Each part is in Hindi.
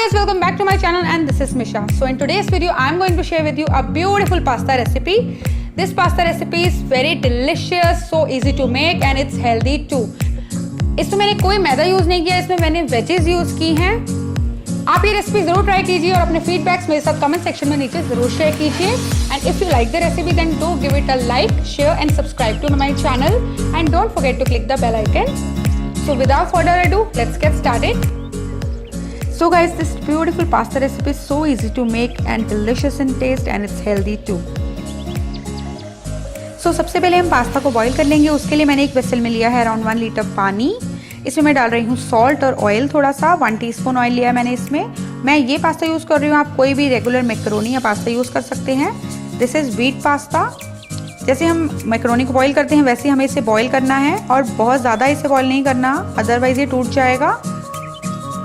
guys, welcome back to my channel and this is Misha. So in today's video I am going to share with you a beautiful pasta recipe. This pasta recipe is very delicious, so easy to make and it's healthy too. इसमें मैंने कोई मैदा यूज नहीं किया, इसमें मैंने वेजेस यूज की हैं। आप ये रेसिपी जरूर ट्राई कीजिए और अपने फीडबैक्स मेरे साथ कमेंट सेक्शन में नीचे जरूर शेयर कीजिए। And if you like the recipe then do give it a like, share and subscribe to my channel and don't forget to click the bell icon. So without further ado, let's get started. So guys, this beautiful pasta recipe is so easy to make and delicious in taste and it's healthy too. So सबसे पहले हम पास्ता को बॉईल कर लेंगे। उसके लिए मैंने एक वेसल में लिया है अराउंड 1 लीटर पानी। इसमें मैं डाल रही हूँ सॉल्ट और ऑयल, थोड़ा सा 1 टीस्पून ऑयल लिया है मैंने इसमें। मैं ये पास्ता यूज़ कर रही हूँ, आप कोई भी रेगुलर मैकरोनी या पास्ता यूज़ कर सकते हैं। This is wheat pasta. जैसे हम मैकरोनी को बॉईल करते हैं वैसे हमें इसे बॉईल करना है और बहुत ज़्यादा इसे बॉईल नहीं करना, अदरवाइज़ ये टूट जाएगा।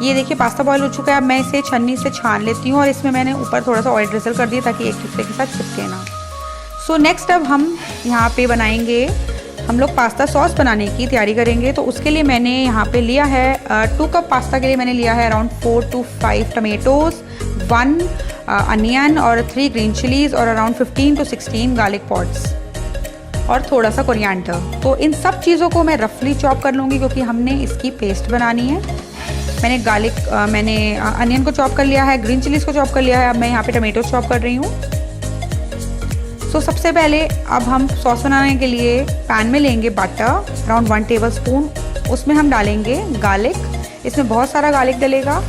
ये देखिए पास्ता बॉईल हो चुका है। अब मैं इसे छन्नी से छान लेती हूँ और इसमें मैंने ऊपर थोड़ा सा ऑयल ड्रिजल कर दिया ताकि एक दूसरे के साथ चिपके ना। सो नेक्स्ट अब हम यहाँ पे बनाएंगे, हम लोग पास्ता सॉस बनाने की तैयारी करेंगे। तो उसके लिए मैंने यहाँ पे लिया है 2 कप पास्ता के लिए मैंने लिया है अराउंड 4 to 5 टमेटोज़, 1 अनियन और 3 ग्रीन चिलीज़ और अराउंड 15 to 16 गार्लिक पॉट्स और थोड़ा सा कोरिएंडर। तो इन सब चीज़ों को मैं रफली चॉप कर लूँगी क्योंकि हमने इसकी पेस्ट बनानी है। मैंने अनियन को चॉप कर लिया है, ग्रीन चिलीज़ को चॉप कर लिया है। अब मैं यहाँ पे टमेटो चॉप कर रही हूँ। सो सबसे पहले अब हम सॉस बनाने के लिए पैन में लेंगे बटर अराउंड 1 टेबल स्पून। उसमें हम डालेंगे गार्लिक, इसमें बहुत सारा गार्लिक डलेगा।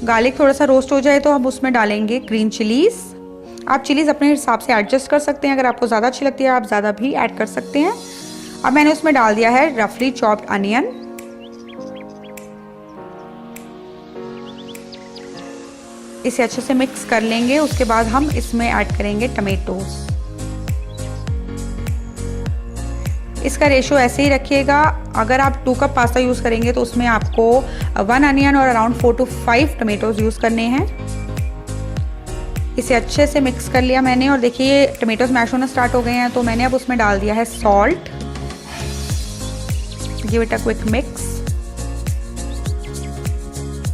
गार्लिक थोड़ा सा रोस्ट हो जाए तो हम उसमें डालेंगे ग्रीन चिलीज़। आप चिलीज़ अपने हिसाब से एडजस्ट कर सकते हैं, अगर आपको ज़्यादा अच्छी लगती है आप ज़्यादा भी ऐड कर सकते हैं। अब मैंने उसमें डाल दिया है रफली चॉप्ड अनियन। इसे अच्छे से मिक्स कर लेंगे। उसके बाद हम इसमें ऐड करेंगे टमेटोज़। इसका रेशो ऐसे ही रखिएगा। अगर आप 2 कप पास्ता यूज़ करेंगे तो उसमें आपको 1 अनियन और अराउंड 4 to 5 टमेटोज़ यूज़ करने हैं। इसे अच्छे से मिक्स कर लिया मैंने और देखिए टमेटोज मैश होना स्टार्ट हो गए हैं। तो मैंने अब उसमें डाल दिया है salt, give it a quick mix.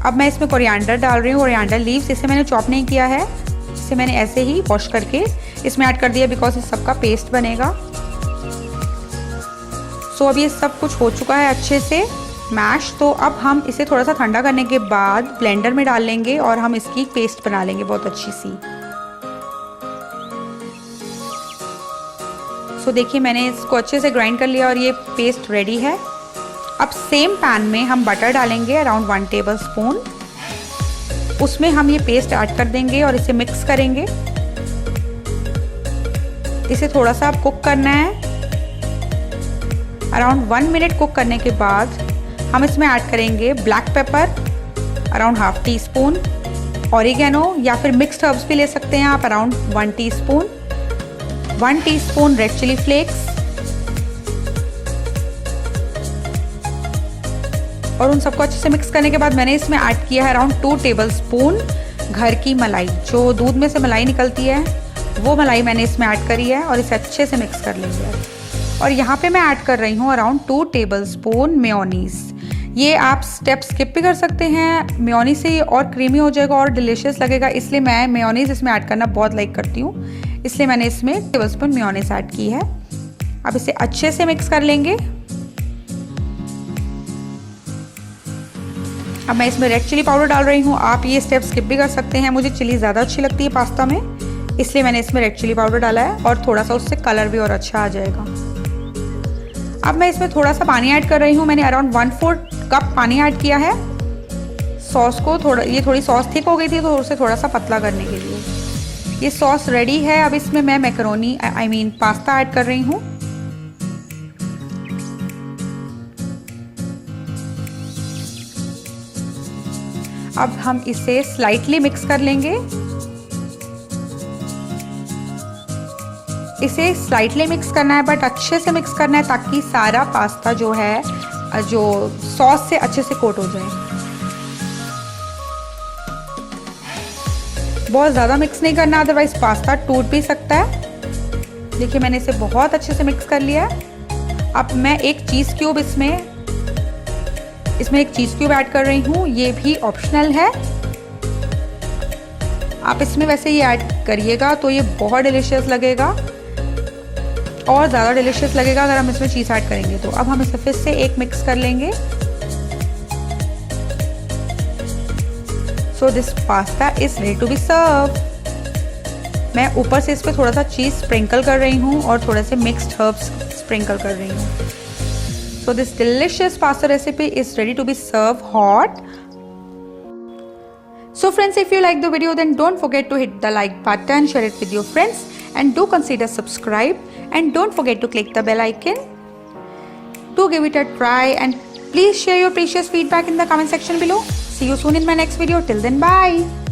अब मैं इसमें कोरिएंडर डाल रही हूँ, कोरिएंडर लीव्स। इसे मैंने चॉप नहीं किया है, इसे मैंने ऐसे ही वॉश करके इसमें ऐड कर दिया बिकॉज इस सबका पेस्ट बनेगा। सो अब ये सब कुछ हो चुका है अच्छे से मैश। तो अब हम इसे थोड़ा सा ठंडा करने के बाद ब्लेंडर में डाल लेंगे और हम इसकी पेस्ट बना लेंगे बहुत अच्छी सी। सो देखिए मैंने इसको अच्छे से ग्राइंड कर लिया और ये पेस्ट रेडी है। अब सेम पैन में हम बटर डालेंगे अराउंड 1 टेबल स्पून। उसमें हम ये पेस्ट ऐड कर देंगे और इसे मिक्स करेंगे। इसे थोड़ा सा अब कुक करना है। अराउंड 1 मिनट कुक करने के बाद हम इसमें ऐड करेंगे black pepper around 1/2 teaspoon, oregano या फिर मिक्स्ड हर्ब्स भी ले सकते हैं आप around 1 teaspoon, 1 teaspoon red chilli flakes और उन सबको अच्छे से मिक्स करने के बाद मैंने इसमें ऐड किया है अराउंड 2 टेबल स्पून घर की मलाई। जो दूध में से मलाई निकलती है वो मलाई मैंने इसमें ऐड करी है और इसे अच्छे से मिक्स कर लेंगे। और यहाँ पे मैं ऐड कर रही हूँ अराउंड 2 टेबल स्पून मेयोनीज़। ये आप स्टेप स्किप भी कर सकते हैं, मेयोनीज़ से ये और क्रीमी हो जाएगा और डिलीशियस लगेगा, इसलिए मैं मेयोनीज़ इसमें ऐड करना बहुत लाइक करती हूँ, इसलिए मैंने इसमें 1 टेबल स्पून मेयोनीज़ ऐड की है। अब इसे अच्छे से मिक्स कर लेंगे। अब मैं इसमें रेड चिली पाउडर डाल रही हूँ, आप ये स्टेप स्किप भी कर सकते हैं। मुझे चिली ज़्यादा अच्छी लगती है पास्ता में, इसलिए मैंने इसमें रेड चिली पाउडर डाला है और थोड़ा सा उससे कलर भी और अच्छा आ जाएगा। अब मैं इसमें थोड़ा सा पानी ऐड कर रही हूँ। मैंने अराउंड 1/4 कप पानी ऐड किया है सॉस को। थोड़ी सॉस थिक हो गई थी तो उसे थोड़ा सा पतला करने के लिए। ये सॉस रेडी है। अब इसमें मैं मैकरोनी पास्ता ऐड कर रही हूँ। अब हम इसे स्लाइटली मिक्स कर लेंगे। इसे स्लाइटली मिक्स करना है बट अच्छे से मिक्स करना है ताकि सारा पास्ता जो है जो सॉस से अच्छे से कोट हो जाए। बहुत ज़्यादा मिक्स नहीं करना, अदरवाइज पास्ता टूट भी सकता है। देखिए मैंने इसे बहुत अच्छे से मिक्स कर लिया है। अब मैं एक चीज़ क्यूब इसमें इसमें एक चीज़ क्यूब ऐड कर रही हूँ, ये भी ऑप्शनल है, आप इसमें वैसे ये ऐड करिएगा तो ये बहुत डिलीशियस लगेगा और ज़्यादा डिलीशियस लगेगा अगर हम इसमें चीज़ ऐड करेंगे तो। अब हम इसे फिर से एक मिक्स कर लेंगे। So this pasta is ready to be serve. मैं ऊपर से इस पर थोड़ा सा चीज़ स्प्रिंकल कर रही हूँ और थोड़े से मिक्स्ड हर्ब्स स्प्रिंकल कर रही हूँ। So this delicious pasta recipe is ready to be serve hot. So friends, if you like the video, then don't forget to hit the like button, share it with your friends, and do consider subscribe, and don't forget to click the bell icon. Do give it a try, and please share your precious feedback in the comment section below. See you soon in my next video. Till then, bye.